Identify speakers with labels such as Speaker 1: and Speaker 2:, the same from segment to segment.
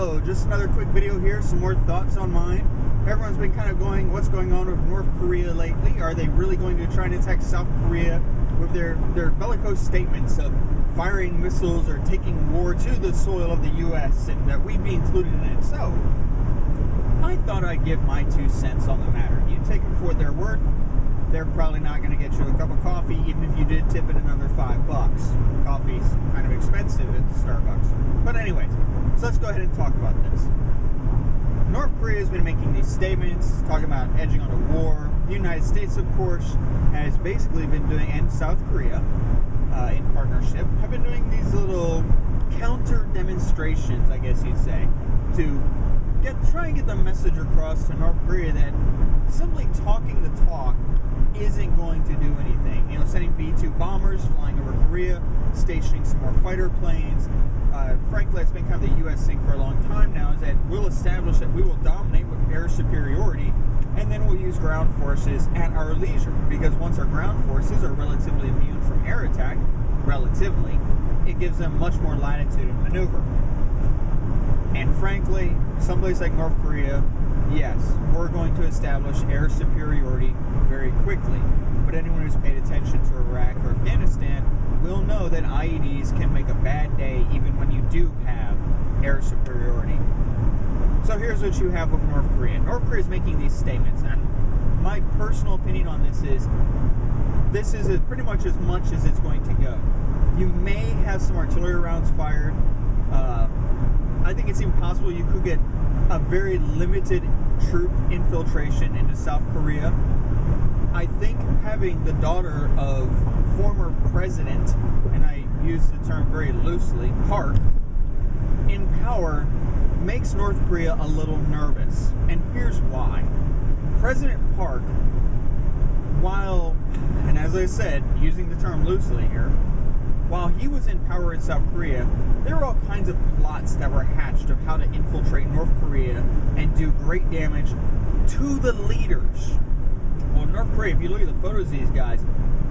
Speaker 1: Hello, just another quick video here, some more thoughts on mine. Everyone's been kind of going, what's going on with North Korea lately? Are they really going to try and attack South Korea with their bellicose statements of firing missiles or taking war to the soil of the U.S. and that we'd be included in it? So, I thought I'd give my 2 cents on the matter. You take them for what they're worth. They're probably not going to get you a cup of coffee, even if you did tip it another $5. Coffee's kind of expensive at Starbucks. But anyways, so let's go ahead and talk about this. North Korea has been making these statements, talking about edging on a war. The United States, of course, has basically been doing, and South Korea, in partnership, have been doing these little counter demonstrations, I guess you'd say, to try and get the message across to North Korea that simply talking the talk isn't going to do anything. You know, sending B-2 bombers flying over Korea, stationing some more fighter planes. Frankly, it's been kind of the U.S. thing for a long time now, is that we'll establish that we will dominate with air superiority, and then we'll use ground forces at our leisure. Because once our ground forces are relatively immune from air attack, it gives them much more latitude and maneuver. And frankly, someplace like North Korea, yes, we're going to establish air superiority very quickly. But anyone who's paid attention to Iraq or Afghanistan will know that IEDs can make a bad day even when you do have air superiority. So here's what you have with North Korea. North Korea is making these statements, and my personal opinion on this is pretty much as much as it's going to go. You may have some artillery rounds fired. I think it's impossible you could get a very limited troop infiltration into South Korea. I think having the daughter of former president, and I use the term very loosely, Park, in power makes North Korea a little nervous. And here's why. President Park, while, and as I said, using the term loosely here, while he was in power in South Korea, there were all kinds of plots that were hatched of how to infiltrate North Korea and do great damage to the leaders. Well, in North Korea, if you look at the photos of these guys,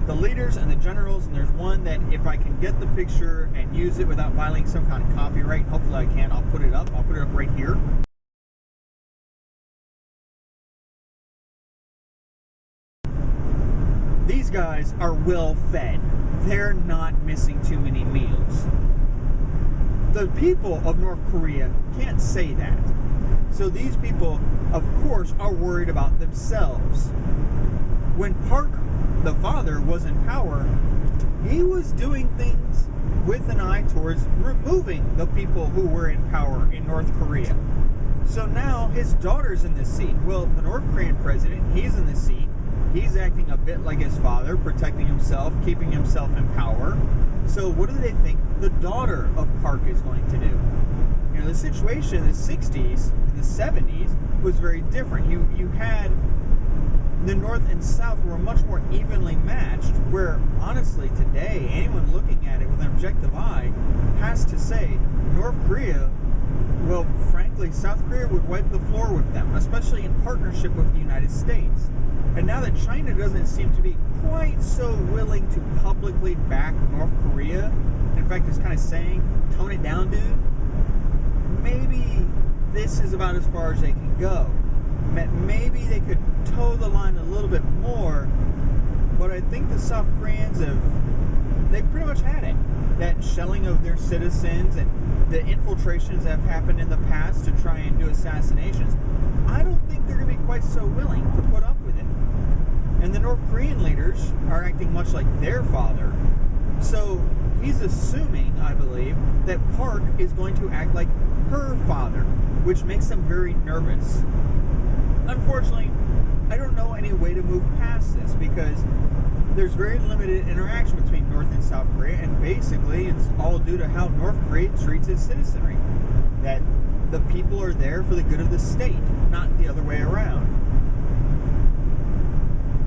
Speaker 1: the leaders and the generals, and there's one that if I can get the picture and use it without violating some kind of copyright, hopefully I can, I'll put it up right here. These guys are well fed. They're not missing too many meals. The people of North Korea can't say that. So these people, of course, are worried about themselves. When Park, the father, was in power, he was doing things with an eye towards removing the people who were in power in North Korea. So now his daughter's in this seat. Well, the North Korean president, he's in the seat. He's acting a bit like his father, protecting himself, keeping himself in power. So what do they think the daughter of Park is going to do? You know, the situation in the 60s and the 70s was very different. You had the North and South were much more evenly matched, where honestly today, anyone looking at it with an objective eye has to say North Korea, well, frankly, South Korea would wipe the floor with them, especially in partnership with the United States. And now that China doesn't seem to be quite so willing to publicly back North Korea, in fact, it's kind of saying, tone it down, dude, maybe this is about as far as they can go. Maybe they could toe the line a little bit more, but I think the South Koreans they've pretty much had it. That shelling of their citizens and the infiltrations that have happened in the past to try and do assassinations, I don't think they're going to be quite so willing to put up with it. And the North Korean leaders are acting much like their father. So he's assuming, I believe, that Park is going to act like her father, which makes them very nervous. Unfortunately, I don't know any way to move past this because there's very limited interaction between North and South Korea, and basically it's all due to how North Korea treats its citizenry. That the people are there for the good of the state, not the other way around.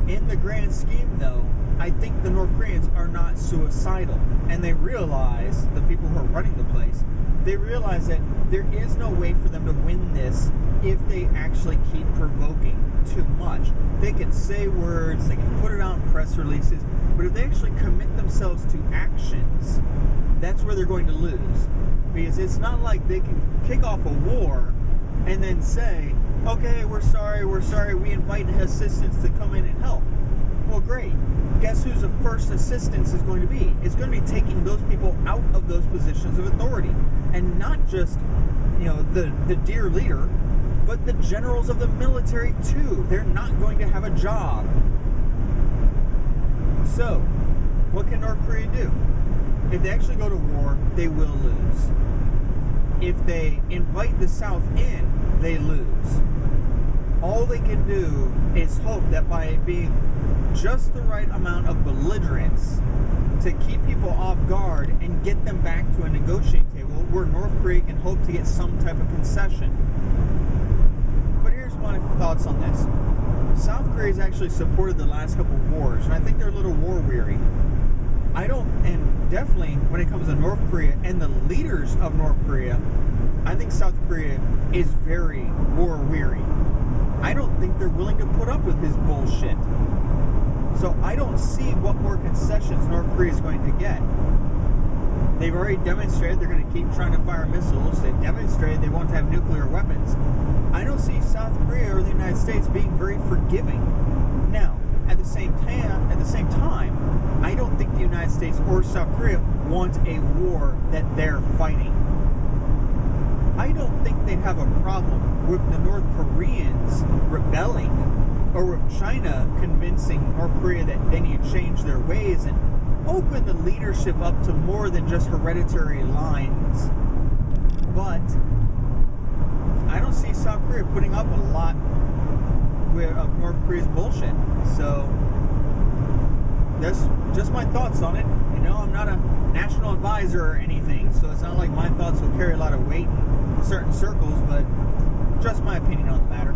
Speaker 1: In the grand scheme, though, I think the North Koreans are not suicidal, and they realize, the people who are running the place, they realize that there is no way for them to win this if they actually keep provoking too much. They can say words, they can put it out in press releases, but if they actually commit themselves to actions, that's where they're going to lose. Because it's not like they can kick off a war and then say, okay, we're sorry, we invite assistance to come in and help. Well, great. Guess who's the first assistance is going to be? It's going to be taking those people out of those positions of authority. And not just, the dear leader, but the generals of the military too. They're not going to have a job. So, what can North Korea do? If they actually go to war, they will lose. If they invite the South in, they lose. All they can do is hope that by being just the right amount of belligerence to keep people off guard and get them back to a negotiating table where North Korea can hope to get some type of concession. But here's my thoughts on this. South Korea has actually supported the last couple of wars, and I think they're a little war weary. And definitely when it comes to North Korea and the leaders of North Korea, I think South Korea is very war weary. I don't think they're willing to put up with his bullshit. So I don't see what more concessions North Korea is going to get. They've already demonstrated they're going to keep trying to fire missiles. They've demonstrated they want to have nuclear weapons. I don't see South Korea or the United States being very forgiving. Now, at the same time, I don't think the United States or South Korea want a war that they're fighting. I don't think they'd have a problem with the North Koreans rebelling or with China convincing North Korea that they need to change their ways and open the leadership up to more than just hereditary lines. But I don't see South Korea putting up a lot of North Korea's bullshit. So that's just my thoughts on it. I'm not a national advisor or anything, so it's not like my thoughts will carry a lot of weight in certain circles, but just my opinion on the matter.